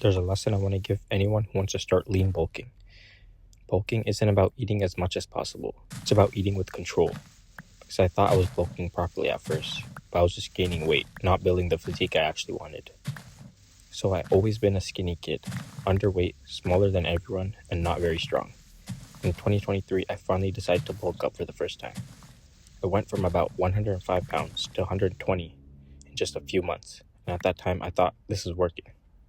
There's a lesson I want to give anyone who wants to start lean bulking. Bulking isn't about eating as much as possible. It's about eating with control. Because I thought I was bulking properly at first, but I was just gaining weight, not building the physique I actually wanted. So I've always been a skinny kid, underweight, smaller than everyone, and not very strong. In 2023, I finally decided to bulk up for the first time. I went from about 105 pounds to 120 in just a few months, and at that time I thought this is working.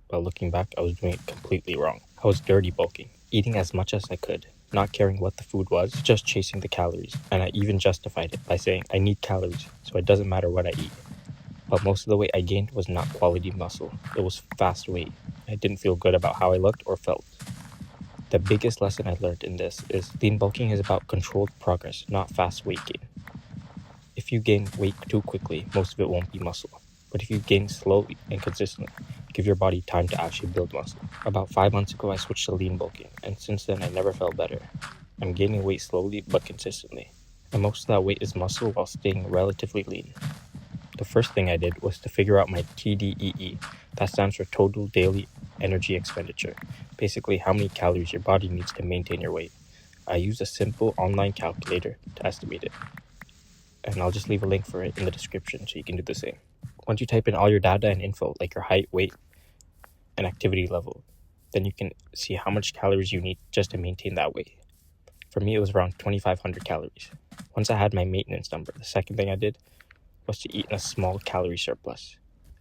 But looking back, I was doing it completely wrong. I was dirty bulking, eating as much as I could, not caring what the food was, just chasing the calories, and I even justified it by saying I need calories, so it doesn't matter what I eat. But most of the weight I gained was not quality muscle, it was fast weight. I didn't feel good about how I looked or felt. The biggest lesson I learned in this is lean bulking is about controlled progress, not fast weight gain. If you gain weight too quickly, most of it won't be muscle. But if you gain slowly and consistently, give your body time to actually build muscle. About 5 months ago, I switched to lean bulking, and since then I never felt better. I'm gaining weight slowly but consistently, and most of that weight is muscle while staying relatively lean. The first thing I did was to figure out my TDEE, that stands for Total Daily Energy Expenditure, basically how many calories your body needs to maintain your weight. I used a simple online calculator to estimate it, and I'll just leave a link for it in the description so you can do the same. Once you type in all your data and info, like your height, weight, and activity level, then you can see how much calories you need just to maintain that weight. For me, it was around 2,500 calories. Once I had my maintenance number, the second thing I did was to eat in a small calorie surplus.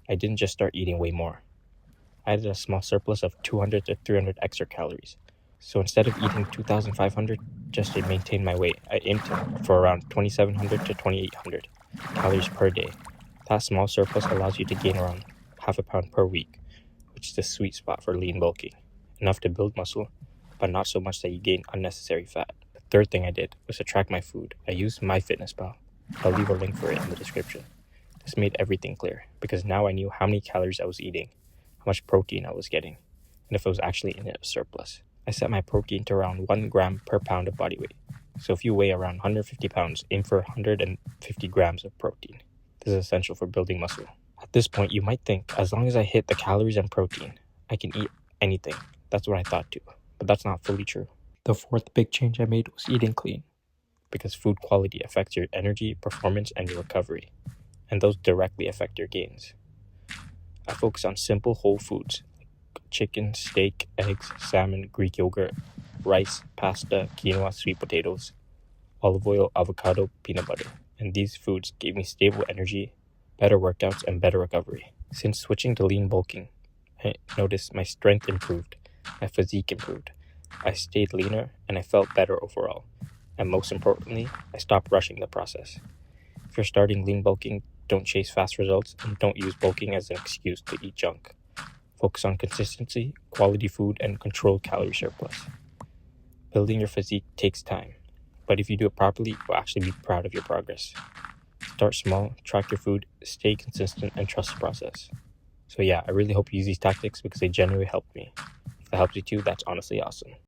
I didn't just start eating way more. I added a small surplus of 200 to 300 extra calories. So instead of eating 2,500 just to maintain my weight, I aimed for around 2,700 to 2,800 calories per day. That small surplus allows you to gain around half a pound per week, which is the sweet spot for lean bulking. Enough to build muscle, but not so much that you gain unnecessary fat. The third thing I did was to track my food. I used MyFitnessPal. I'll leave a link for it in the description. This made everything clear, because now I knew how many calories I was eating, how much protein I was getting, and if I was actually in a surplus. I set my protein to around 1 gram per pound of body weight. So if you weigh around 150 pounds, aim for 150 grams of protein. This is essential for building muscle. At this point, you might think, as long as I hit the calories and protein, I can eat anything. That's what I thought too, but that's not fully true. The fourth big change I made was eating clean, because food quality affects your energy, performance, and your recovery, and those directly affect your gains. I focus on simple whole foods, like chicken, steak, eggs, salmon, Greek yogurt, rice, pasta, quinoa, sweet potatoes, olive oil, avocado, peanut butter. And these foods gave me stable energy, better workouts, and better recovery. Since switching to lean bulking, I noticed my strength improved, my physique improved, I stayed leaner, and I felt better overall. And most importantly, I stopped rushing the process. If you're starting lean bulking, don't chase fast results, and don't use bulking as an excuse to eat junk. Focus on consistency, quality food, and controlled calorie surplus. Building your physique takes time, but if you do it properly, you'll actually be proud of your progress. Start small, track your food, stay consistent, and trust the process. So yeah, I really hope you use these tactics because they genuinely helped me. If that helps you too, that's honestly awesome.